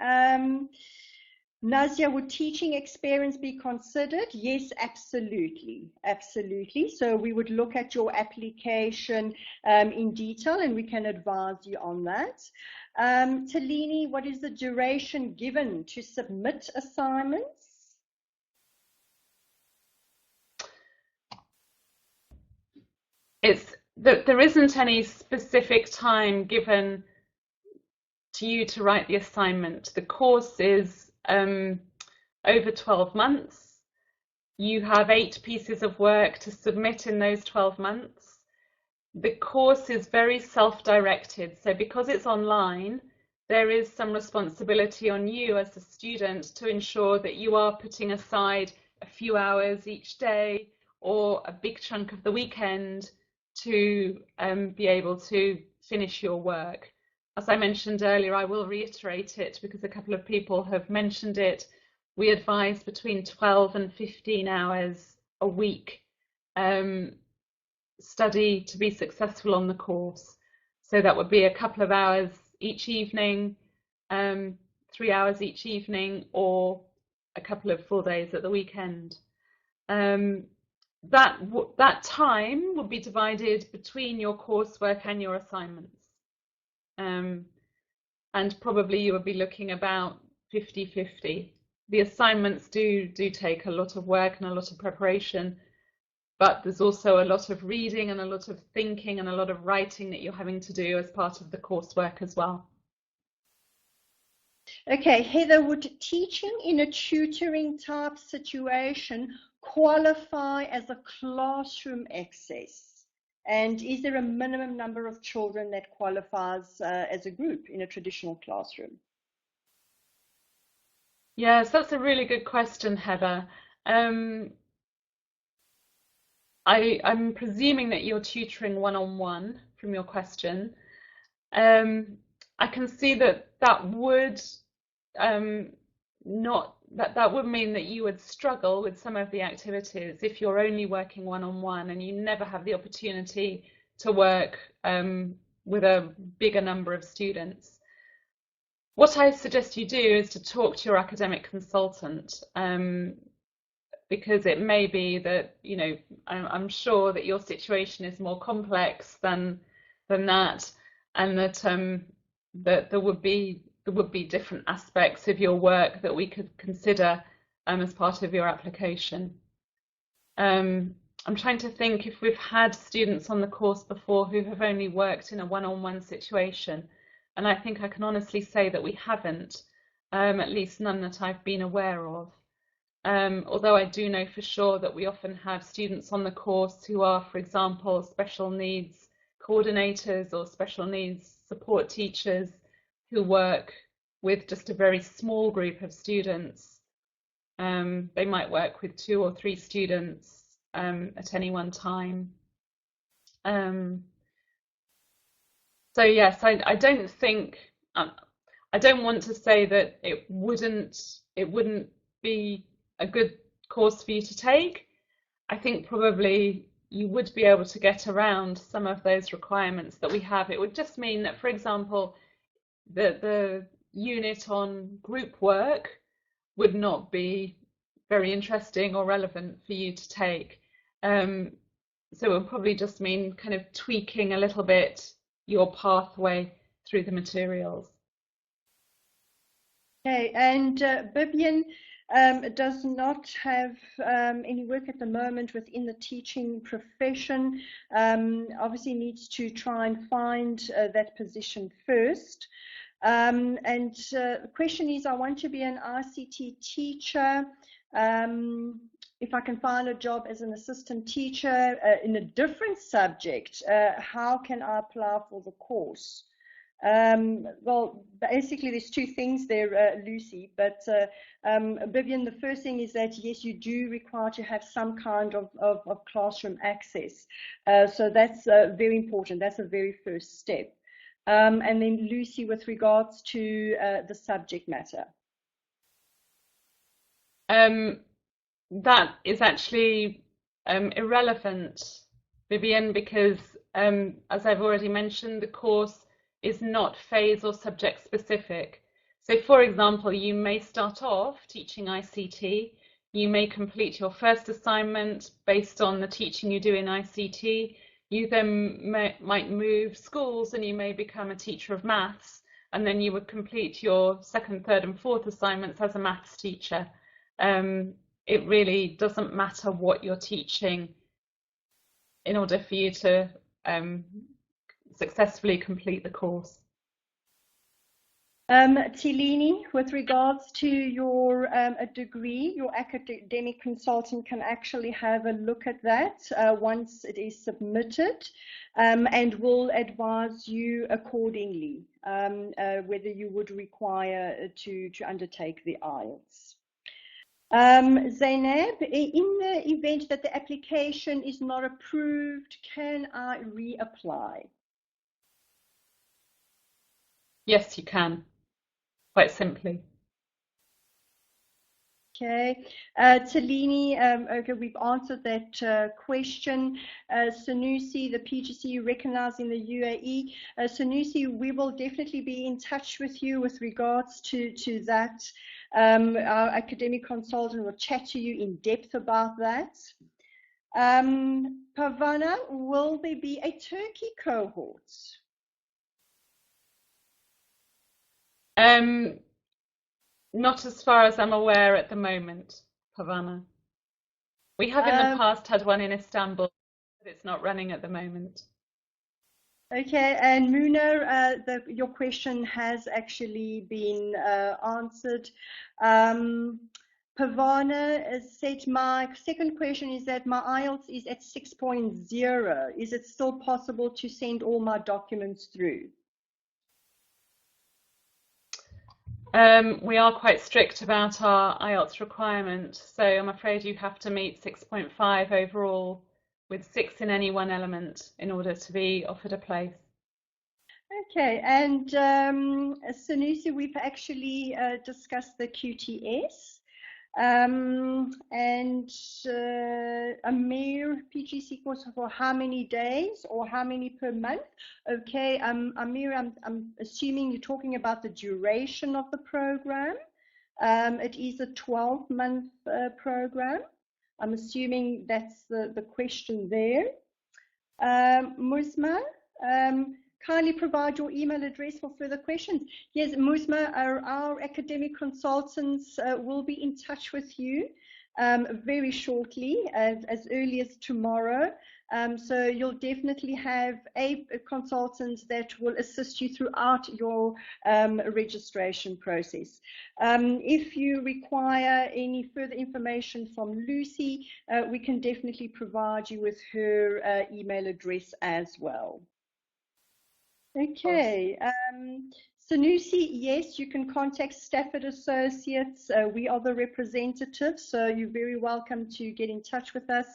Nazia, would teaching experience be considered? Yes, absolutely. Absolutely. So we would look at your application in detail and we can advise you on that. Talini, what is the duration given to submit assignments? There isn't any specific time given to you to write the assignment. The course is over 12 months. You have 8 pieces of work to submit in those 12 months. the course is very self-directed. So because it's online, there is some responsibility on you as a student to ensure that you are putting aside a few hours each day or a big chunk of the weekend to be able to finish your work. As I mentioned earlier, I will reiterate it because a couple of people have mentioned it. We advise between 12 and 15 hours a week study to be successful on the course. So that would be a couple of hours each evening, 3 hours each evening, or a couple of full days at the weekend. That time will be divided between your coursework and your assignments. And probably you will be looking about 50-50. The assignments do take a lot of work and a lot of preparation, but there's also a lot of reading and a lot of thinking and a lot of writing that you're having to do as part of the coursework as well. Okay, Heather, would teaching in a tutoring type situation qualify as a classroom access? And is there a minimum number of children that qualifies as a group in a traditional classroom? Yes, that's a really good question, Heather. I'm presuming that you're tutoring one-on-one from your question. I can see that would that would mean that you would struggle with some of the activities if you're only working one-on-one and you never have the opportunity to work with a bigger number of students. What I suggest you do is to talk to your academic consultant, because it may be that, you know, I'm sure that your situation is more complex than that, and that that there would be different aspects of your work that we could consider as part of your application. I'm trying to think if we've had students on the course before who have only worked in a one-on-one situation, and I think I can honestly say that we haven't, at least none that I've been aware of. Although I do know for sure that we often have students on the course who are, for example, special needs coordinators or special needs support teachers who work with just a very small group of students. They might work with 2 or 3 students at any one time. So yes, I don't think, I don't want to say that it wouldn't be a good course for you to take. I think probably you would be able to get around some of those requirements that we have. It would just mean that, for example, the unit on group work would not be very interesting or relevant for you to take. So it would probably just mean kind of tweaking a little bit your pathway through the materials. Okay, and Vivian does not have any work at the moment within the teaching profession. Obviously needs to try and find that position first. And the question is, I want to be an ICT teacher. If I can find a job as an assistant teacher in a different subject, how can I apply for the course? Well, basically there's 2 things there, Lucy, but Vivian, the first thing is that yes, you do require to have some kind of classroom access. So that's very important. That's a very first step. And then Lucy, with regards to the subject matter. That is actually irrelevant, Vivian, because as I've already mentioned, the course is not phase or subject specific. So for example, you may start off teaching ICT, you may complete your first assignment based on the teaching you do in ICT, you then might move schools and you may become a teacher of maths, and then you would complete your 2nd, 3rd and 4th assignments as a maths teacher. It really doesn't matter what you're teaching in order for you to successfully complete the course. Tilini, with regards to your a degree, your academic consultant can actually have a look at that once it is submitted, and will advise you accordingly whether you would require to undertake the IELTS. Zainab, in the event that the application is not approved, can I reapply? Yes, you can, quite simply. Okay, Talini, okay, we've answered that question. Sanusi, the PGCE recognized in the UAE. Sanusi, we will definitely be in touch with you with regards to that. Our academic consultant will chat to you in depth about that. Pavana, will there be a Turkey cohort? Not as far as I'm aware at the moment, Pavana. We have in the past had one in Istanbul, but it's not running at the moment. Okay, and Muna, your question has actually been answered. Pavana said, my second question is that my IELTS is at 6.0. Is it still possible to send all my documents through? We are quite strict about our IELTS requirement, so I'm afraid you have to meet 6.5 overall, with 6 in any one element in order to be offered a place. Okay, and Sanusi, we've actually discussed the QTS. And Amir, PGCE course for how many days or how many per month? Okay, Amir, I'm assuming you're talking about the duration of the program. It is a 12-month program. I'm assuming that's the question there. Musma, kindly provide your email address for further questions. Yes, Musma, our academic consultants will be in touch with you very shortly, as early as tomorrow. So you'll definitely have a consultant that will assist you throughout your registration process. If you require any further information from Lucy, we can definitely provide you with her email address as well. Okay, Sanusi, yes, you can contact Stafford Associates. We are the representatives, so you're very welcome to get in touch with us,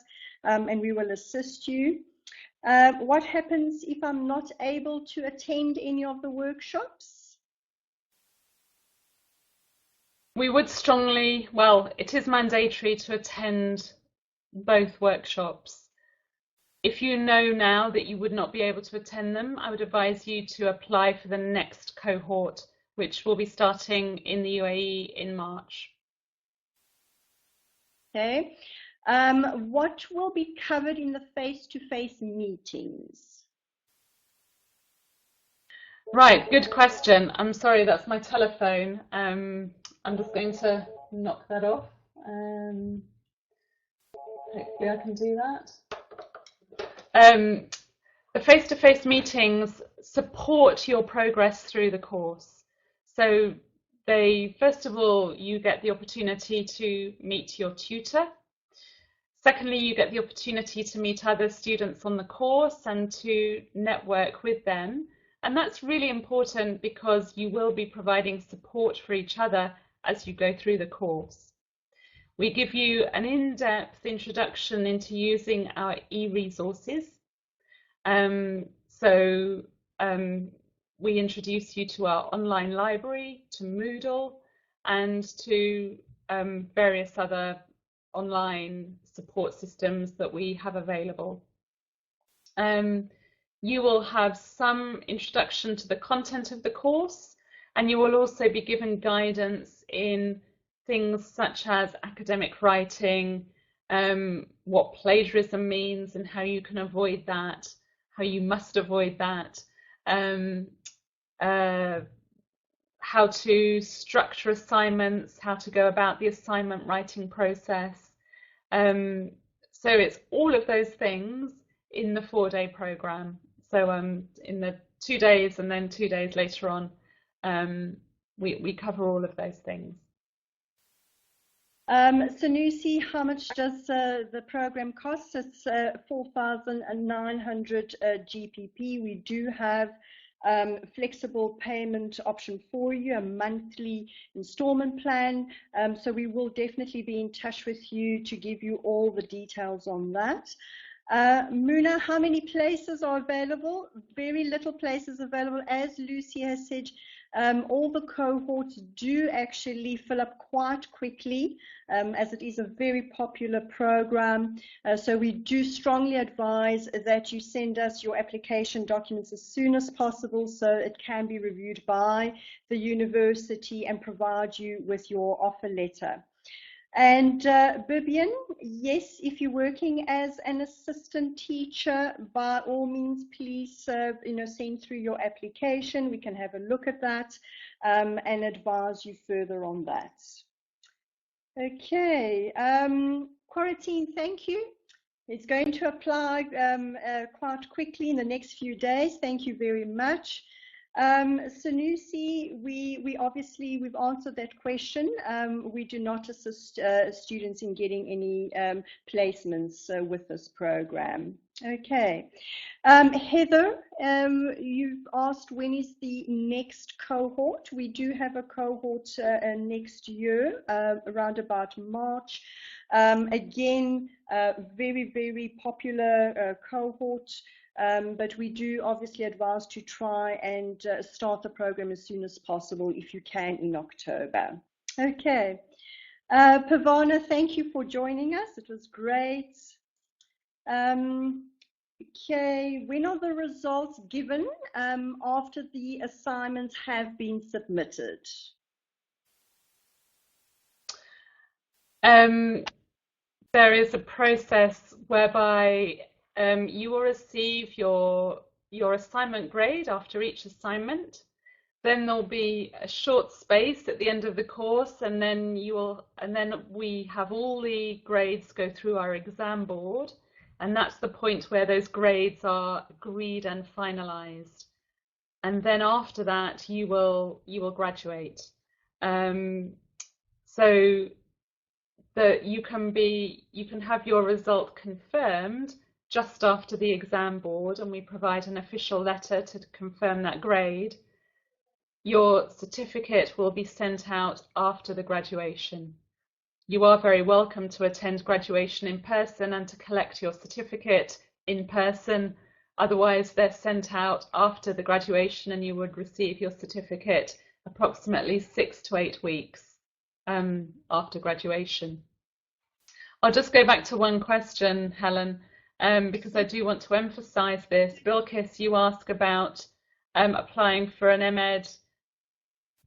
and we will assist you. What happens if I'm not able to attend any of the workshops? We would strongly, well, it is mandatory to attend both workshops. If you know now that you would not be able to attend them, I would advise you to apply for the next cohort, which will be starting in the UAE in March. Okay. What will be covered in the face-to-face meetings? Right, good question. I'm sorry, that's my telephone. I'm just going to knock that off. Hopefully I can do that. The face-to-face meetings support your progress through the course. So first of all, you get the opportunity to meet your tutor. Secondly, you get the opportunity to meet other students on the course and to network with them. And that's really important because you will be providing support for each other as you go through the course. We give you an in-depth introduction into using our e-resources. We introduce you to our online library, to Moodle, and to various other online support systems that we have available. You will have some introduction to the content of the course, and you will also be given guidance in things such as academic writing, what plagiarism means and how you can avoid that, how you must avoid that, how to structure assignments, how to go about the assignment writing process. So it's all of those things in the 4-day program. So in the 2 days and then 2 days later on, we cover all of those things. Sanusi, how much does the program cost? It's 4,900 GPP. We do have flexible payment option for you, a monthly installment plan. So we will definitely be in touch with you to give you all the details on that. Muna, how many places are available? Very little places available. As Lucy has said, all the cohorts do actually fill up quite quickly, as it is a very popular program. So we do strongly advise that you send us your application documents as soon as possible so it can be reviewed by the university and provide you with your offer letter. And Bibian, yes, if you're working as an assistant teacher, by all means, please send through your application. We can have a look at that and advise you further on that. Okay, Quarantine, thank you. It's going to apply quite quickly in the next few days. Thank you very much. Sanusi, we've answered that question. We do not assist students in getting any placements with this program. Okay. Heather, you've asked when is the next cohort. We do have a cohort next year, around about March. Again, very, very popular cohort. But we do obviously advise to try and start the program as soon as possible if you can in October. Okay. Pavana, thank you for joining us. It was great. Okay, when are the results given after the assignments have been submitted? There is a process whereby you will receive your assignment grade after each assignment. Then there'll be a short space at the end of the course, and then we have all the grades go through our exam board, and that's the point where those grades are agreed and finalized. And then after that, you will graduate. So that you can have your result confirmed just after the exam board, and we provide an official letter to confirm that grade. Your certificate will be sent out after the graduation. You are very welcome to attend graduation in person and to collect your certificate in person. Otherwise, they're sent out after the graduation, and you would receive your certificate approximately 6 to 8 weeks after graduation. I'll just go back to one question, Helen, because I do want to emphasize this. Bilkis, you ask about applying for an MEd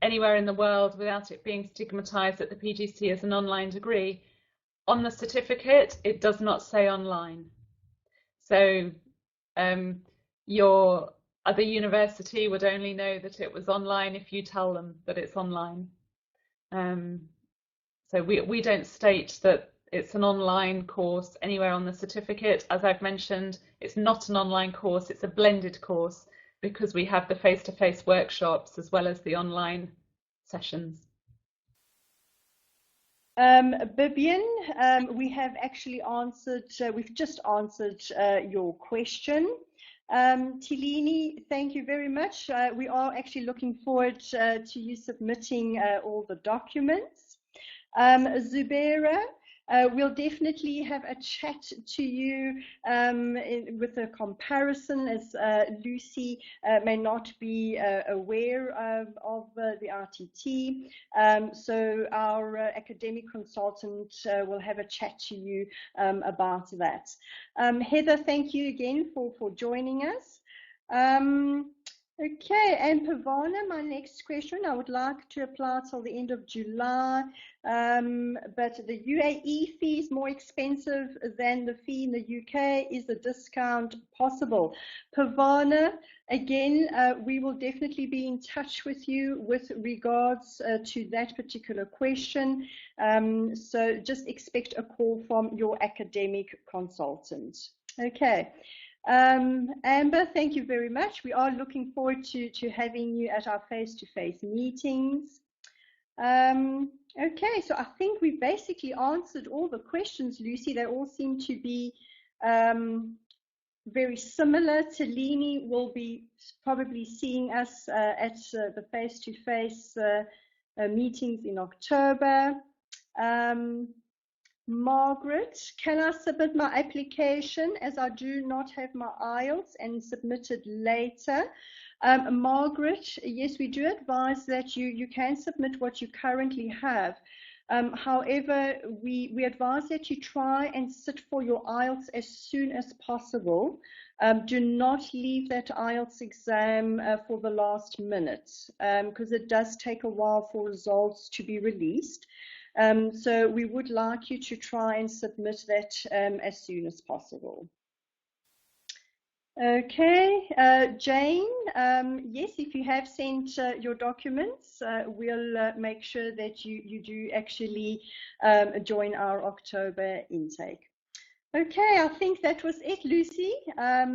anywhere in the world without it being stigmatized at the PGC as an online degree. On the certificate, it does not say online. So your other university would only know that it was online if you tell them that it's online. So we don't state that it's an online course anywhere on the certificate. As I've mentioned, it's not an online course, it's a blended course because we have the face-to-face workshops as well as the online sessions. Bibian, we have actually answered, we've just answered your question. Tilini, thank you very much. We are actually looking forward to you submitting all the documents. Zubaira, we'll definitely have a chat to you with a comparison, as Lucy may not be aware of the RTT. So our academic consultant will have a chat to you about that. Heather, thank you again for joining us. Okay, and Pavana, my next question, I would like to apply till the end of July, but the UAE fee is more expensive than the fee in the UK. Is the discount possible? Pavana, again, we will definitely be in touch with you with regards to that particular question. So just expect a call from your academic consultant. Okay. Amber, thank you very much. We are looking forward to having you at our face-to-face meetings. Okay, so I think we basically answered all the questions, Lucy. They all seem to be very similar. Talini will be probably seeing us at the face-to-face meetings in October. Margaret, can I submit my application as I do not have my IELTS and submit it later? Margaret, yes, we do advise that you can submit what you currently have. However, we advise that you try and sit for your IELTS as soon as possible. Do not leave that IELTS exam for the last minute, because it does take a while for results to be released. So we would like you to try and submit that as soon as possible. Okay, Jane, yes, if you have sent your documents, we'll make sure that you do actually join our October intake. Okay, I think that was it, Lucy. I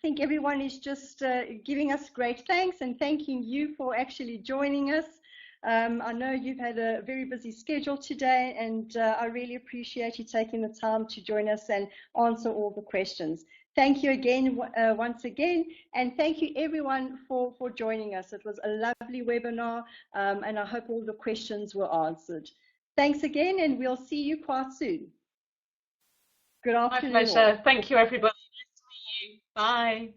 think everyone is just giving us great thanks and thanking you for actually joining us. I know you've had a very busy schedule today, and I really appreciate you taking the time to join us and answer all the questions. Thank you again, once again, and thank you everyone for joining us. It was a lovely webinar, and I hope all the questions were answered. Thanks again, and we'll see you quite soon. Good afternoon. My pleasure. Thank you, everybody. Nice to meet you. Bye.